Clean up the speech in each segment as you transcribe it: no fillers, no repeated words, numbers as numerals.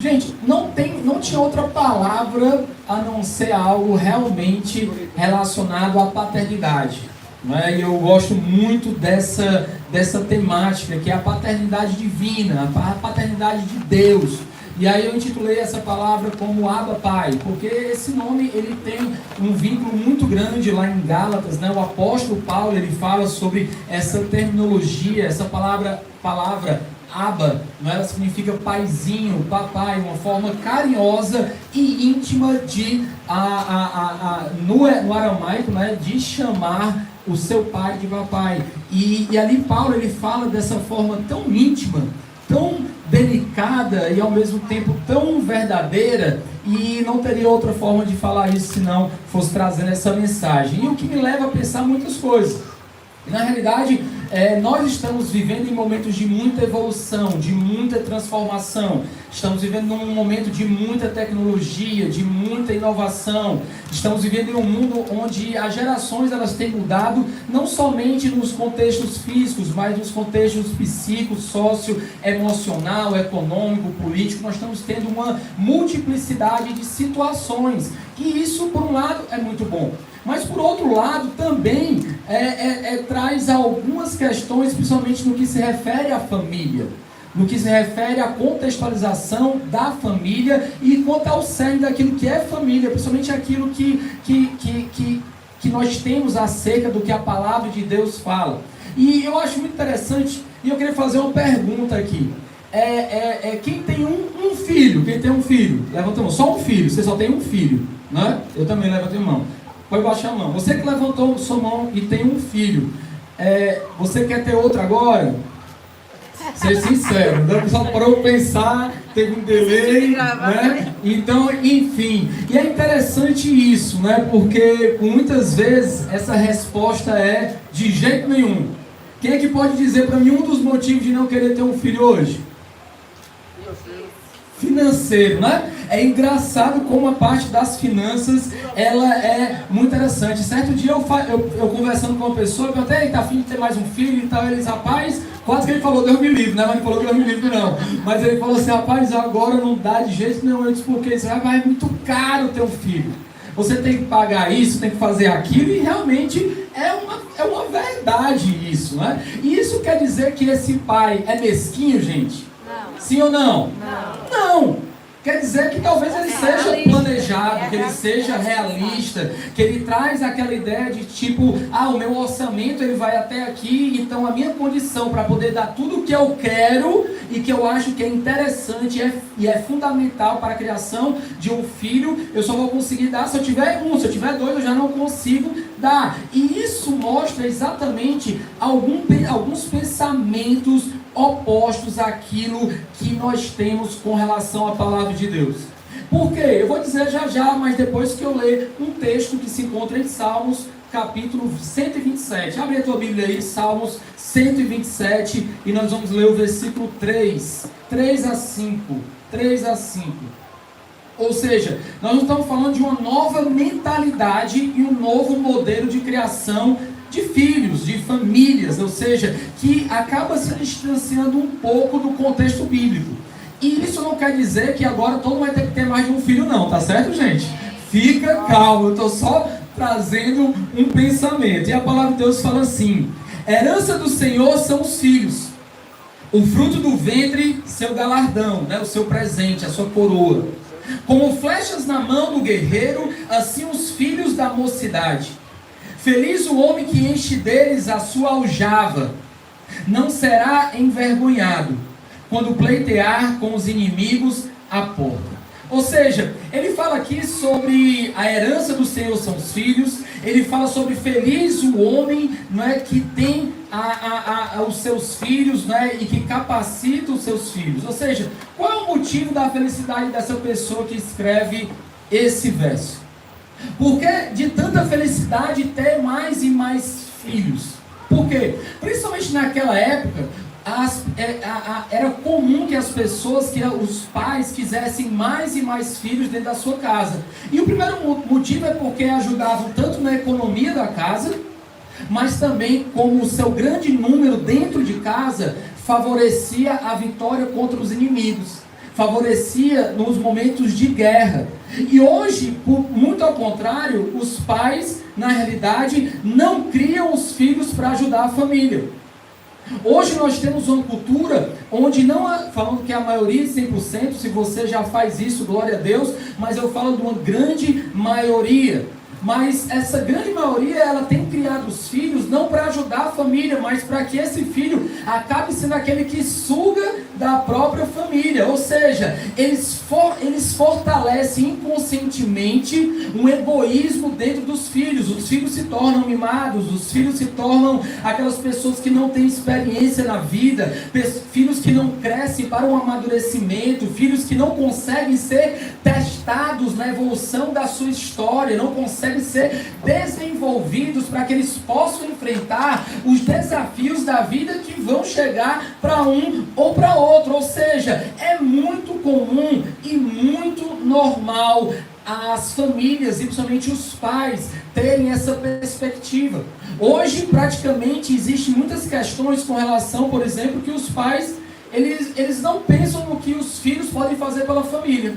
Gente, não tinha outra palavra a não ser algo realmente relacionado à paternidade. Não é? E eu gosto muito dessa temática, que é a paternidade divina, a paternidade de Deus. E aí eu intitulei essa palavra como Abba Pai, porque esse nome ele tem um vínculo muito grande lá em Gálatas, né? O apóstolo Paulo ele fala sobre essa terminologia, essa palavra Abba, não é? Ela significa paizinho, papai, uma forma carinhosa e íntima de no aramaico, né? De chamar o seu pai de papai. E ali Paulo ele fala dessa forma tão íntima, tão delicada e ao mesmo tempo tão verdadeira, e não teria outra forma de falar isso senão fosse trazendo essa mensagem. E o que me leva a pensar muitas coisas. Na realidade, nós estamos vivendo em momentos de muita evolução, de muita transformação. Estamos vivendo num momento de muita tecnologia, de muita inovação. Estamos vivendo em um mundo onde as gerações elas têm mudado, não somente nos contextos físicos, mas nos contextos psíquicos, socioemocional, econômico, político. Nós estamos tendo uma multiplicidade de situações. E isso, por um lado, é muito bom. Mas, por outro lado, também traz algumas questões, principalmente no que se refere à família, no que se refere à contextualização da família e quanto ao cerne daquilo que é família, principalmente aquilo que nós temos acerca do que a palavra de Deus fala. E eu acho muito interessante, e eu queria fazer uma pergunta aqui. Quem tem um filho? Quem tem um filho? Levanta a mão. Só um filho, você só tem um filho, né? Eu também levantei a mão. Pode baixar a mão. Você que levantou sua mão e tem um filho, você quer ter outro agora? Ser sincero, né? Só parou para pensar, teve um delay, né? Então, enfim. E é interessante isso, né? Porque muitas vezes essa resposta é de jeito nenhum. Quem é que pode dizer para mim um dos motivos de não querer ter um filho hoje? Financeiro, né? É engraçado como a parte das finanças ela é muito interessante. Certo dia eu conversando com uma pessoa, eu perguntei, tá afim de ter mais um filho e tal, eles, rapaz, quase que ele falou, Deus me livre, né? Mas não falou que Deus me livre não. Mas ele falou assim, rapaz, agora não dá de jeito nenhum. Eu disse, porque isso é muito caro ter um filho. Você tem que pagar isso, tem que fazer aquilo, e realmente é uma verdade isso, né? E isso quer dizer que esse pai é mesquinho, gente? Não. Sim ou não? Não! Quer dizer que talvez ele seja planejado, que ele seja realista, que ele traz aquela ideia de tipo, o meu orçamento ele vai até aqui, então a minha condição para poder dar tudo o que eu quero e que eu acho que é interessante e é fundamental para a criação de um filho, eu só vou conseguir dar se eu tiver um, se eu tiver dois eu já não consigo dar. E isso mostra exatamente alguns pensamentos opostos àquilo que nós temos com relação à palavra de Deus. Por quê? Eu vou dizer já, mas depois que eu ler um texto que se encontra em Salmos, capítulo 127. Abre a tua Bíblia aí, Salmos 127, e nós vamos ler o versículo 3 a 5. Ou seja, nós não estamos falando de uma nova mentalidade e um novo modelo de criação de filhos, de famílias, ou seja, que acaba se distanciando um pouco do contexto bíblico. E isso não quer dizer que agora todo mundo vai ter que ter mais de um filho não, tá certo, gente? Fica calmo, eu estou só trazendo um pensamento. E a palavra de Deus fala assim, herança do Senhor são os filhos, o fruto do ventre, seu galardão, né? O seu presente, a sua coroa. Como flechas na mão do guerreiro, assim os filhos da mocidade. Feliz o homem que enche deles a sua aljava, não será envergonhado, quando pleitear com os inimigos à porta. Ou seja, ele fala aqui sobre a herança do Senhor são os filhos, ele fala sobre feliz o homem, não é, que tem os seus filhos, né, e que capacita os seus filhos. Ou seja, qual é o motivo da felicidade dessa pessoa que escreve esse verso? Porque de tanta felicidade ter mais e mais filhos. Por quê? Principalmente naquela época, era comum que as pessoas, que os pais quisessem mais e mais filhos dentro da sua casa. E o primeiro motivo é porque ajudavam tanto na economia da casa, mas também como o seu grande número dentro de casa favorecia a vitória contra os inimigos. favorecia nos momentos de guerra. E hoje, muito ao contrário, os pais, na realidade, não criam os filhos para ajudar a família. Hoje nós temos uma cultura onde não há, falando que a maioria 100%, se você já faz isso, glória a Deus, mas eu falo de uma grande maioria. Mas essa grande maioria, ela tem criado os filhos não para ajudar a família, mas para que esse filho acabe sendo aquele que suga da própria família. Ou seja, eles fortalecem inconscientemente um egoísmo dentro dos filhos. Os filhos se tornam mimados, os filhos se tornam aquelas pessoas que não têm experiência na vida, filhos que não crescem para um amadurecimento, filhos que não conseguem ser testados na evolução da sua história, não conseguem ser desenvolvidos para que eles possam enfrentar os desafios da vida que vão chegar para um ou para outro. Ou seja, é muito comum e muito normal as famílias, e principalmente os pais, terem essa perspectiva. Hoje, praticamente, existem muitas questões com relação, por exemplo, que os pais, eles não pensam no que os filhos podem fazer pela família.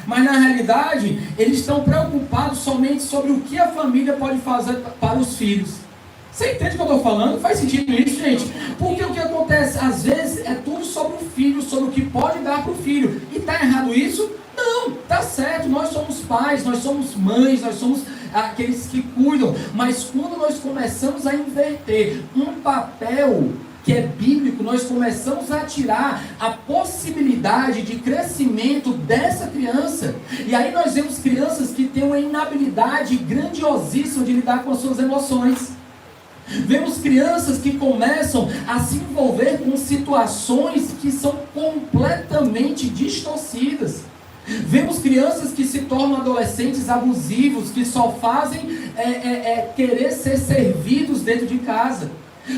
Mas na realidade, eles estão preocupados somente sobre o que a família pode fazer para os filhos. Você entende o que eu estou falando? Faz sentido isso, gente? Porque o que acontece, às vezes, é tudo sobre o filho, sobre o que pode dar para o filho. E está errado isso? Não, está certo. Nós somos pais, nós somos mães, nós somos aqueles que cuidam. Mas quando nós começamos a inverter um papel que é bíblico, nós começamos a tirar a possibilidade de crescimento dessa criança. E aí nós vemos crianças que têm uma inabilidade grandiosíssima de lidar com as suas emoções. Vemos crianças que começam a se envolver com situações que são completamente distorcidas. Vemos crianças que se tornam adolescentes abusivos, que só fazem querer ser servidos dentro de casa.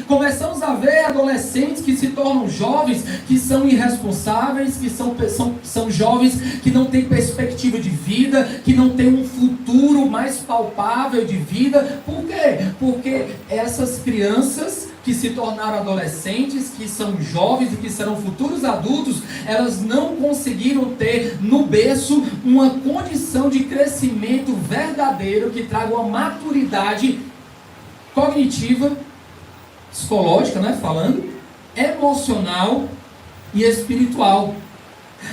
Começamos a ver adolescentes que se tornam jovens, que são irresponsáveis, que são jovens que não têm perspectiva de vida, que não têm um futuro mais palpável de vida. Por quê? Porque essas crianças que se tornaram adolescentes, que são jovens e que serão futuros adultos, elas não conseguiram ter no berço uma condição de crescimento verdadeiro que traga uma maturidade cognitiva, psicológica, né, falando, emocional e espiritual.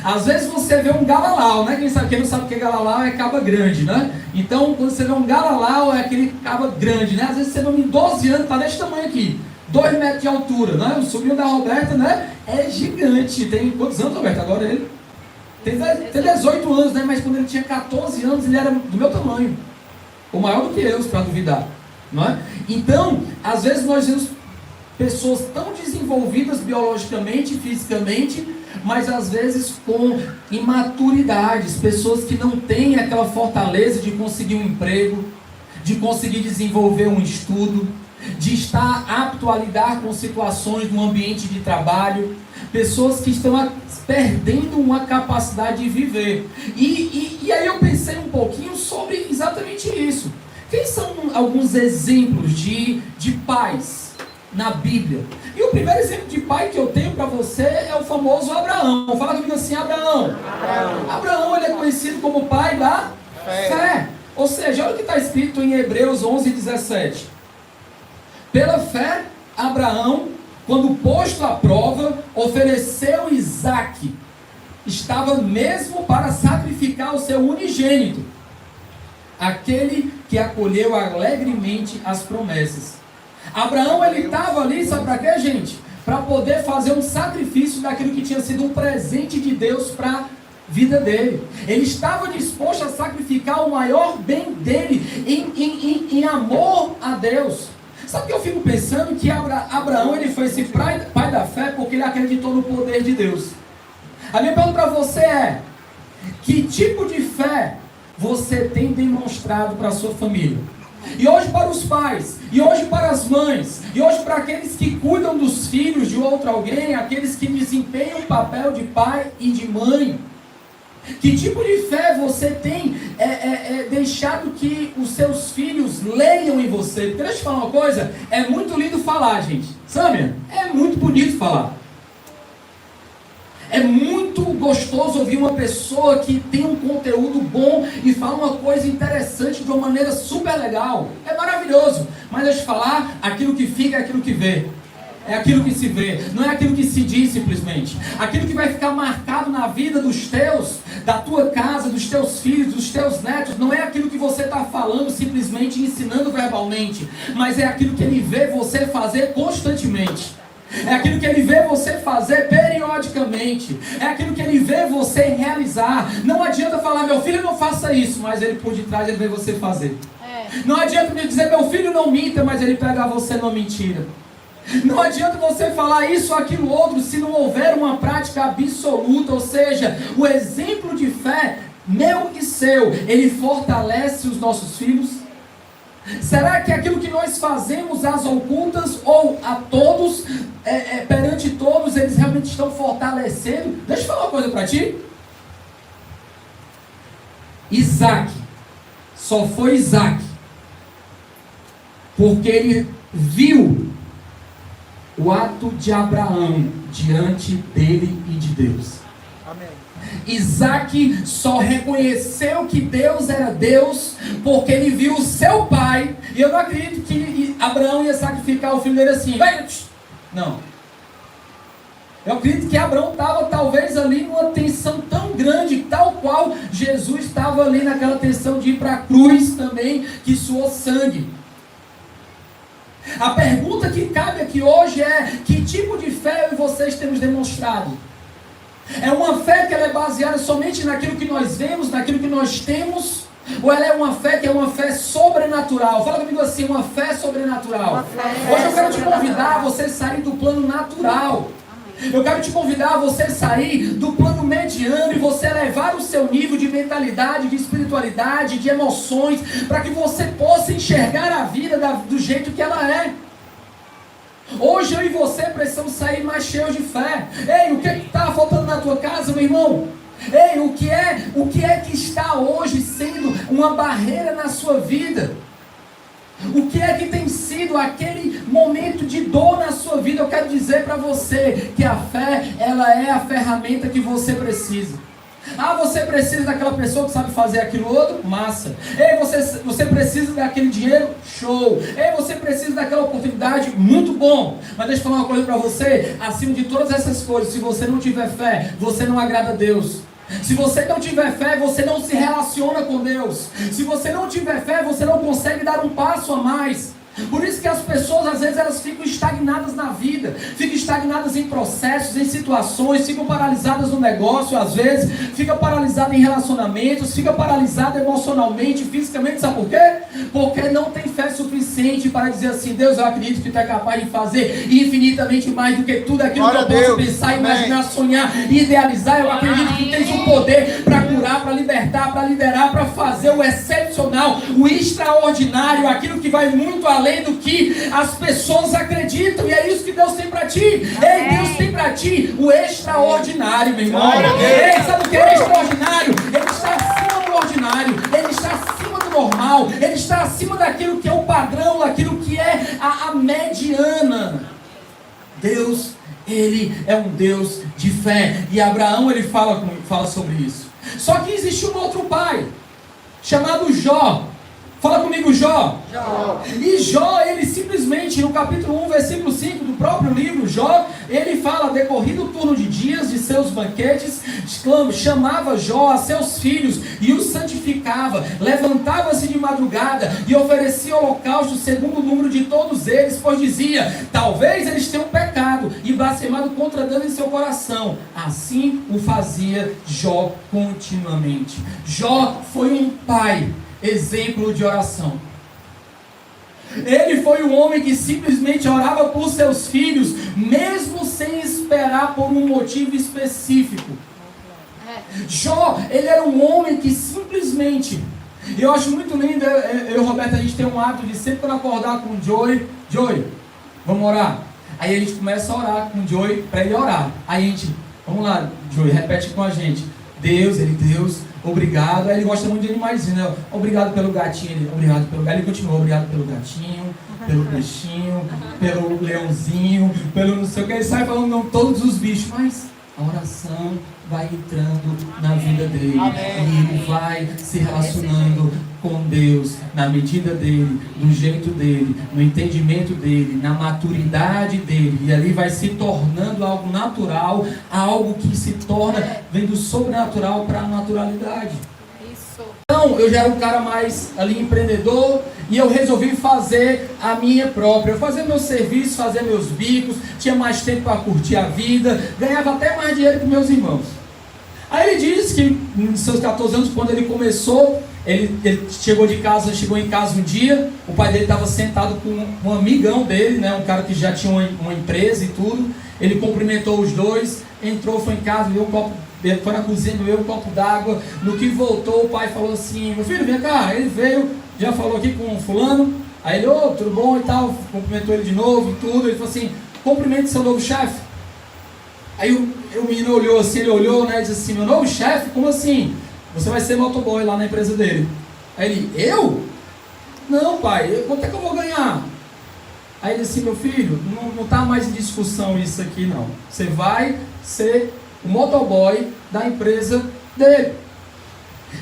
Às vezes você vê um galalau, né? Quem não sabe o que é galalau é caba grande, né? Então, quando você vê um galalau, é aquele caba grande, né? Às vezes você vê um de 12 anos, tá desse tamanho aqui, 2 metros de altura, né? O sobrinho da Roberta, né? É gigante. Tem quantos anos, Roberta? Agora ele tem 18 anos, né? Mas quando ele tinha 14 anos, ele era do meu tamanho, ou maior do que eu, para duvidar, não é? Então, às vezes nós vemos pessoas tão desenvolvidas biologicamente e fisicamente, mas às vezes com imaturidades, pessoas que não têm aquela fortaleza de conseguir um emprego, de conseguir desenvolver um estudo, de estar apto a lidar com situações no ambiente de trabalho, pessoas que estão perdendo uma capacidade de viver. E aí eu pensei um pouquinho sobre exatamente isso. Quem são alguns exemplos de pais na Bíblia? E o primeiro exemplo de pai que eu tenho para você é o famoso Abraão. Fala comigo assim, Abraão. Abraão, ele é conhecido como pai da fé. Ou seja, olha o que está escrito em Hebreus 11:17. Pela fé, Abraão, quando posto à prova, ofereceu Isaque. Estava mesmo para sacrificar o seu unigênito, aquele que acolheu alegremente as promessas. Abraão, ele estava ali, sabe para quê, gente? Para poder fazer um sacrifício daquilo que tinha sido um presente de Deus para a vida dele. Ele estava disposto a sacrificar o maior bem dele em amor a Deus. Sabe o que eu fico pensando? Que Abraão, ele foi esse pai da fé porque ele acreditou no poder de Deus. A minha pergunta para você é: que tipo de fé você tem demonstrado para a sua família? E hoje para os pais, e hoje para as mães, e hoje para aqueles que cuidam dos filhos de outro alguém, aqueles que desempenham o papel de pai e de mãe. Que tipo de fé você tem deixado que os seus filhos leiam em você? Porque deixa eu te falar uma coisa, é muito lindo falar, gente. Sabe? É muito bonito falar. É muito gostoso ouvir uma pessoa que tem um conteúdo bom e fala uma coisa interessante de uma maneira super legal. É maravilhoso. Mas deixa eu te falar, aquilo que fica é aquilo que vê. É aquilo que se vê, não é aquilo que se diz simplesmente. Aquilo que vai ficar marcado na vida dos teus, da tua casa, dos teus filhos, dos teus netos, não é aquilo que você está falando simplesmente, ensinando verbalmente, mas é aquilo que ele vê você fazer constantemente. É aquilo que ele vê você fazer periodicamente. É aquilo que ele vê você realizar. Não adianta falar, meu filho não faça isso, mas ele por detrás ele vê você fazer. Não adianta me dizer, meu filho não minta, mas ele pega você numa mentira. Não adianta você falar isso ou aquilo outro se não houver uma prática absoluta, ou seja, o exemplo de fé, meu e seu, ele fortalece os nossos filhos? Será que aquilo que nós fazemos às ocultas ou a todos, perante todos, eles realmente estão fortalecendo? Deixa eu falar uma coisa para ti. Isaac, só foi Isaac, porque ele viu o ato de Abraão diante dele e de Deus. Amém. Isaac só reconheceu que Deus era Deus porque ele viu o seu pai. E eu não acredito que Abraão ia sacrificar o filho dele assim. Não. Eu acredito que Abraão estava talvez ali numa tensão tão grande, tal qual Jesus estava ali naquela tensão de ir para a cruz também, que suou sangue. A pergunta que cabe aqui hoje é: que tipo de fé eu e vocês temos demonstrado? É uma fé que ela é baseada somente naquilo que nós vemos, naquilo que nós temos? Ou ela é uma fé que é uma fé sobrenatural? Fala comigo assim, uma fé sobrenatural. Hoje eu quero te convidar a você sair do plano natural. Eu quero te convidar a você sair do plano mediano e você elevar o seu nível de mentalidade, de espiritualidade, de emoções, para que você possa enxergar a vida do jeito que ela é. Hoje eu e você precisamos sair mais cheios de fé. Ei, o que está faltando na tua casa, meu irmão? Ei, o que é que está hoje sendo uma barreira na sua vida? O que é que tem sido aquele momento de dor na sua vida? Eu quero dizer para você que a fé, ela é a ferramenta que você precisa. Ah, você precisa daquela pessoa que sabe fazer aquilo outro? Massa. Ei, você precisa daquele dinheiro? Show. Ei, você precisa daquela oportunidade? Muito bom. Mas deixa eu falar uma coisa para você. Acima de todas essas coisas, se você não tiver fé, você não agrada a Deus. Se você não tiver fé, você não se relaciona com Deus. Se você não tiver fé, você não consegue dar um passo a mais. Por isso que as pessoas, às vezes, elas ficam estagnadas na vida, ficam estagnadas em processos, em situações, ficam paralisadas no negócio, às vezes, ficam paralisadas em relacionamentos, ficam paralisadas emocionalmente, fisicamente. Sabe por quê? Porque não tem fé suficiente para dizer assim: Deus, eu acredito que tu é capaz de fazer infinitamente mais do que tudo aquilo que eu posso pensar, imaginar, sonhar, idealizar. Eu acredito que tu tens o poder para curar, para libertar, para liderar, para fazer o excepcional, o extraordinário, aquilo que vai muito além do que as pessoas acreditam. E é isso que Deus tem para ti. Ei, Deus tem para ti o extraordinário, meu irmão. Ei, sabe o que é extraordinário? Ele está acima do ordinário, ele está acima do normal, ele está acima daquilo que é o padrão, daquilo que é a mediana. Deus, ele é um Deus de fé. E Abraão, ele fala sobre isso. Só que existe um outro pai chamado Jó. Fala comigo, Jó. E Jó, ele simplesmente, no capítulo 1, versículo 5 do próprio livro, Jó, ele fala: decorrido o turno de dias de seus banquetes, chamava Jó a seus filhos e os santificava, levantava-se de madrugada e oferecia holocausto segundo o número de todos eles, pois dizia: talvez eles tenham pecado e blasfemado contra Deus em seu coração. Assim o fazia Jó continuamente. Jó foi um pai exemplo de oração. Ele foi um homem que simplesmente orava por seus filhos, mesmo sem esperar por um motivo específico. Jó, ele era um homem que simplesmente, eu acho muito lindo, eu e o Roberto, a gente tem um hábito de sempre quando acordar com o Joey, vamos orar. Aí a gente começa a orar com o Joey para ele orar. Aí a gente, vamos lá, Joey, repete com a gente: Deus, obrigado. Aí ele gosta muito de animaizinho, né? Obrigado pelo gatinho. Obrigado pelo gato. Ele continua: obrigado pelo gatinho, pelo peixinho, pelo leãozinho, pelo não sei o que. Ele sai falando não todos os bichos, mas a oração vai entrando na vida dele. E ele vai se relacionando com Deus, na medida dele, do jeito dele, no entendimento dele, na maturidade dele. E ali vai se tornando algo natural, algo que se torna, vem do sobrenatural para a naturalidade. Então, eu já era um cara mais ali empreendedor e eu resolvi fazer a minha própria, fazer meu serviço, fazer meus bicos, tinha mais tempo para curtir a vida, ganhava até mais dinheiro que meus irmãos. Aí ele disse que, nos seus 14 anos, quando ele começou, ele chegou em casa um dia, o pai dele estava sentado com um amigão dele, né, um cara que já tinha uma empresa e tudo. Ele cumprimentou os dois, entrou, foi em casa, bebeu um copo, foi na cozinha, bebeu um copo d'água. No que voltou, o pai falou assim: meu filho, vem cá. Ele veio, já falou aqui com o fulano. Aí ele, tudo bom e tal, cumprimentou ele de novo e tudo. Ele falou assim: cumprimente seu novo chefe. Aí o menino olhou assim, ele olhou, né, e disse assim: meu novo chefe? Como assim? Você vai ser motoboy lá na empresa dele. Aí ele: eu? Não, pai, quanto é que eu vou ganhar? Aí ele disse: meu filho, não está mais em discussão isso aqui não. Você vai ser o motoboy da empresa dele.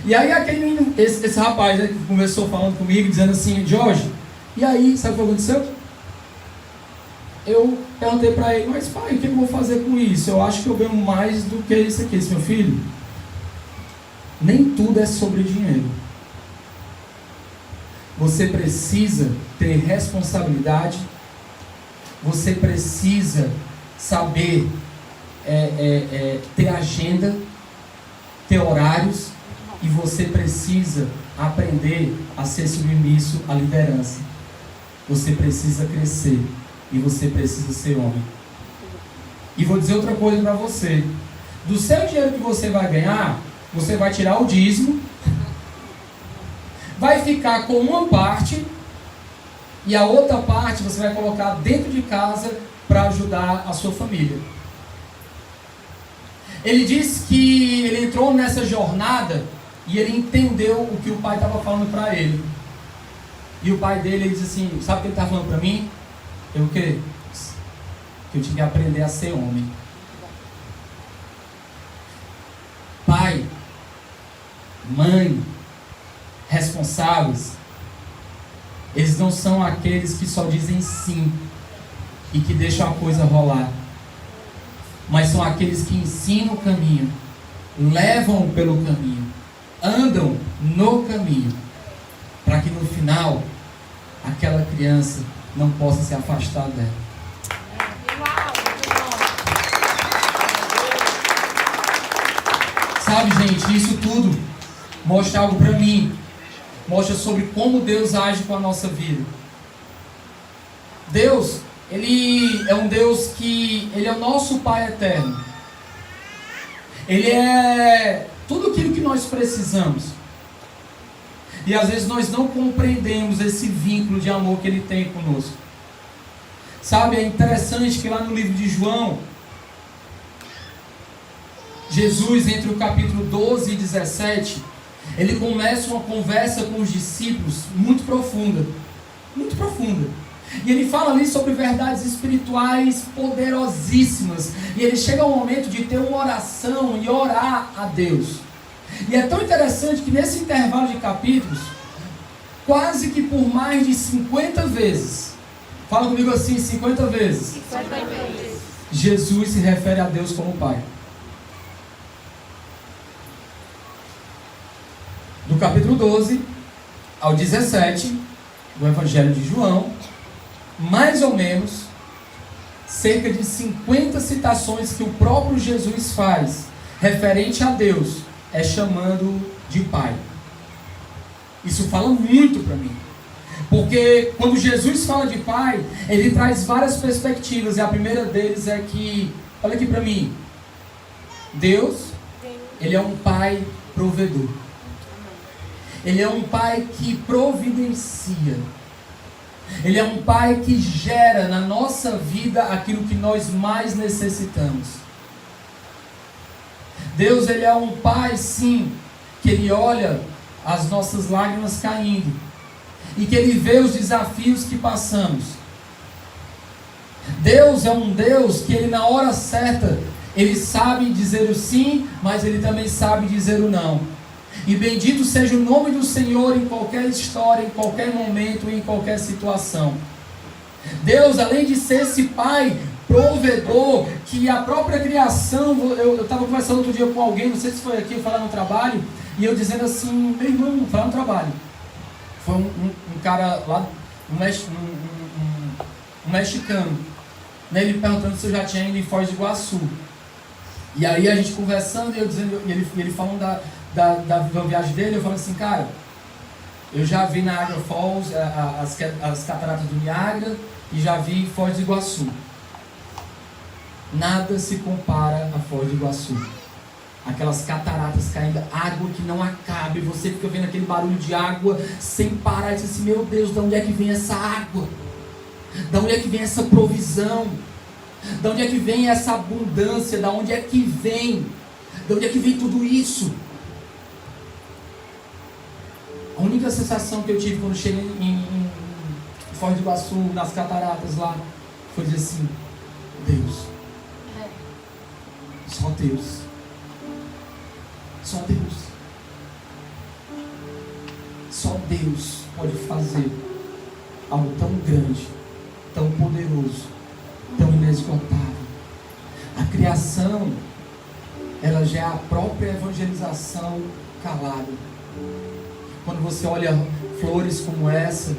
E aí aquele menino, esse rapaz, né, que conversou falando comigo, dizendo assim: Jorge, e aí, sabe o que aconteceu? Eu perguntei para ele: mas pai, o que eu vou fazer com isso? Eu acho que eu ganho mais do que isso aqui. Esse meu filho, nem tudo é sobre dinheiro. Você precisa ter responsabilidade, você precisa saber ter agenda, ter horários, e você precisa aprender a ser submisso à liderança. Você precisa crescer e você precisa ser homem. E vou dizer outra coisa para você: do seu dinheiro que você vai ganhar, você vai tirar o dízimo, vai ficar com uma parte, e a outra parte você vai colocar dentro de casa para ajudar a sua família. Ele disse que ele entrou nessa jornada e ele entendeu o que o pai estava falando para ele. E o pai dele, ele disse assim: sabe o que ele estava falando para mim? Eu o quê? Que eu tinha que aprender a ser homem. Pai, mãe, responsáveis, eles não são aqueles que só dizem sim e que deixam a coisa rolar, mas são aqueles que ensinam o caminho, levam pelo caminho, andam no caminho, para que no final aquela criança não possa se afastar dela. Sabe, gente, isso tudo mostra algo para mim. Mostra sobre como Deus age com a nossa vida. Deus, Ele é um Deus que Ele é o nosso Pai eterno. Ele é tudo aquilo que nós precisamos. E às vezes nós não compreendemos esse vínculo de amor que Ele tem conosco. Sabe, é interessante que lá no livro de João, Jesus, entre o capítulo 12 e 17, ele começa uma conversa com os discípulos muito profunda. Muito profunda. E ele fala ali sobre verdades espirituais poderosíssimas. E ele chega ao momento de ter uma oração e orar a Deus. E é tão interessante que nesse intervalo de capítulos, quase que por mais de 50 vezes, fala comigo assim, 50 vezes, 50 vezes, Jesus se refere a Deus como Pai. Do capítulo 12 ao 17 do Evangelho de João, mais ou menos cerca de 50 citações que o próprio Jesus faz referente a Deus, é chamando de Pai. Isso fala muito para mim, porque quando Jesus fala de Pai, ele traz várias perspectivas, e a primeira deles é que, olha aqui para mim, Deus, Ele é um Pai provedor. Ele é um Pai que providencia. Ele é um Pai que gera na nossa vida aquilo que nós mais necessitamos. Deus, Ele é um Pai, sim, que Ele olha as nossas lágrimas caindo e que Ele vê os desafios que passamos. Deus é um Deus que Ele na hora certa, Ele sabe dizer o sim, mas Ele também sabe dizer o não. E bendito seja o nome do Senhor em qualquer história, em qualquer momento, em qualquer situação. Deus, além de ser esse Pai provedor, que a própria criação, eu estava conversando outro dia com alguém, não sei se foi aqui, eu falar no trabalho, e eu dizendo assim, meu irmão, falar no trabalho. Foi um cara lá, um mexicano, né, ele perguntando se eu já tinha ido em Foz do Iguaçu. E aí a gente conversando, e eu dizendo, ele falando da viagem dele, eu falei assim, cara, eu já vi Niagara Falls, as cataratas do Niagara, e já vi Foz do Iguaçu. Nada se compara a Foz do Iguaçu. Aquelas cataratas caindo, água que não acaba, e você fica vendo aquele barulho de água sem parar, e diz assim, meu Deus, de onde é que vem essa água? De onde é que vem essa provisão? De onde é que vem essa abundância? De onde é que vem? De onde é que vem tudo isso? A única sensação que eu tive quando cheguei em Foz do Iguaçu, nas cataratas lá, foi dizer assim, Deus. Só Deus. Só Deus. Só Deus pode fazer algo tão grande, tão poderoso, tão inesgotável. A criação, ela já é a própria evangelização calada. Quando você olha flores como essa,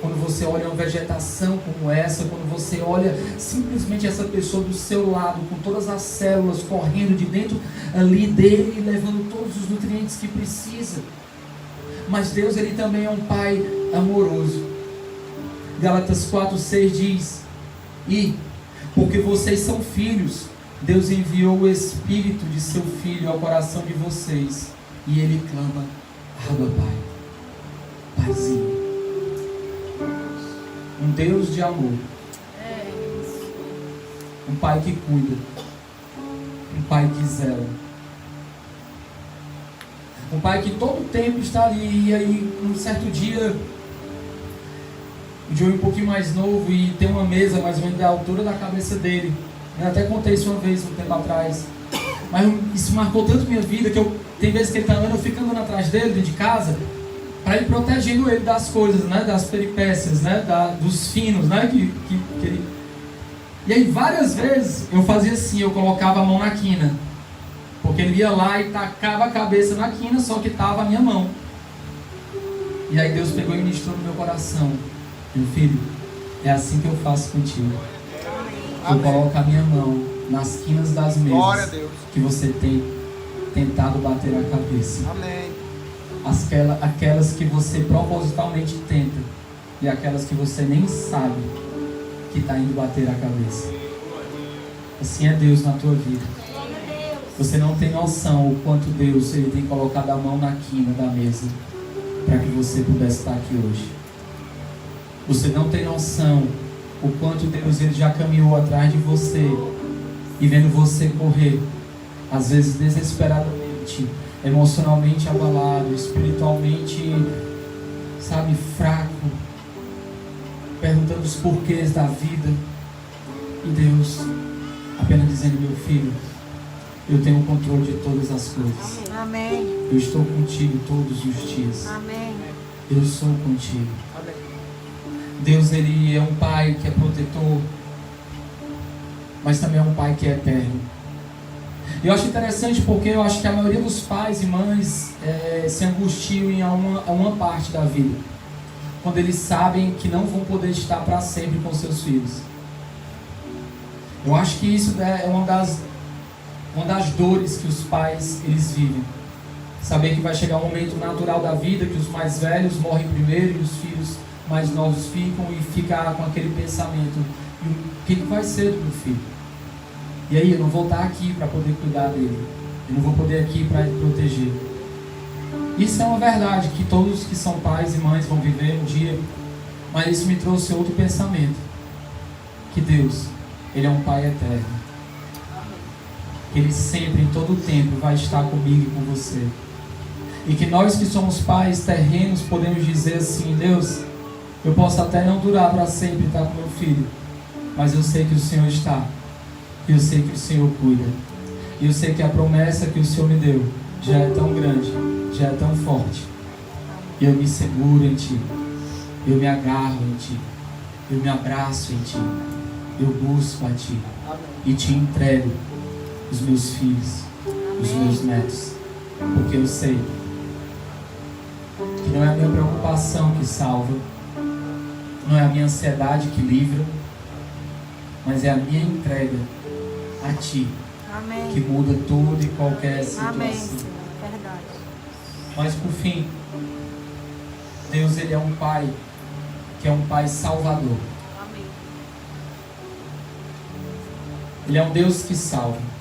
quando você olha uma vegetação como essa, quando você olha simplesmente essa pessoa do seu lado, com todas as células correndo de dentro ali dele, levando todos os nutrientes que precisa. Mas Deus, Ele também é um Pai amoroso. Gálatas 4:6 diz, e porque vocês são filhos, Deus enviou o Espírito de seu Filho ao coração de vocês, e Ele clama, Abba, Pai, Paizinho. Um Deus de amor. Um Pai que cuida. Um Pai que zela. Um Pai que todo tempo está ali. E aí, um certo dia, o Joey um pouquinho mais novo e tem uma mesa mais ou menos da altura da cabeça dele. Eu até contei isso uma vez, um tempo atrás. Mas isso marcou tanto minha vida que tem vezes que ele está andando, eu fico andando atrás dele, dentro de casa, para ir protegendo ele das coisas, né, das peripécias, né, dos finos, né, que ele... E aí várias vezes eu fazia assim, eu colocava a mão na quina, porque ele ia lá e tacava a cabeça na quina, só que estava a minha mão. E aí Deus pegou e ministrou no meu coração, meu filho, é assim que eu faço contigo. Eu coloco a minha mão nas quinas das mesas que você tem tentado bater a cabeça. Amém. Aquelas que você propositalmente tenta e aquelas que você nem sabe que está indo bater a cabeça. Assim é Deus na tua vida. Você não tem noção o quanto Deus Ele tem colocado a mão na quina da mesa para que você pudesse estar aqui hoje. Você não tem noção o quanto Deus Ele já caminhou atrás de você e vendo você correr, às vezes desesperadamente, emocionalmente abalado, espiritualmente, sabe, fraco, perguntando os porquês da vida, e Deus apenas dizendo, meu filho, eu tenho o controle de todas as coisas. Amém. Eu estou contigo todos os dias. Amém. Eu sou contigo. Amém. Deus, Ele é um Pai que é protetor, mas também é um Pai que é eterno. E eu acho interessante porque eu acho que a maioria dos pais e mães se angustiam em uma parte da vida, quando eles sabem que não vão poder estar para sempre com seus filhos. Eu acho que isso é uma das dores que os pais eles vivem. Saber que vai chegar um momento natural da vida que os mais velhos morrem primeiro e os filhos mais novos ficam, e ficar com aquele pensamento, e o que vai ser do meu filho? E aí, eu não vou estar aqui para poder cuidar dele. Eu não vou poder aqui para proteger. Isso é uma verdade que todos que são pais e mães vão viver um dia. Mas isso me trouxe outro pensamento. Que Deus, Ele é um Pai eterno. Que Ele sempre, em todo o tempo, vai estar comigo e com você. E que nós que somos pais terrenos podemos dizer assim, Deus, eu posso até não durar para sempre estar com meu filho, mas eu sei que o Senhor está. E eu sei que o Senhor cuida. E eu sei que a promessa que o Senhor me deu já é tão grande, já é tão forte. E eu me seguro em Ti. Eu me agarro em Ti. Eu me abraço em Ti. Eu busco a Ti. E Te entrego os meus filhos, os meus netos. Porque eu sei que não é a minha preocupação que salva, não é a minha ansiedade que livra, mas é a minha entrega a Ti. Amém. Que muda toda e qualquer situação. Amém, Senhor. Verdade. Mas por fim, Deus, Ele é um Pai que é um Pai salvador. Amém. Ele é um Deus que salva.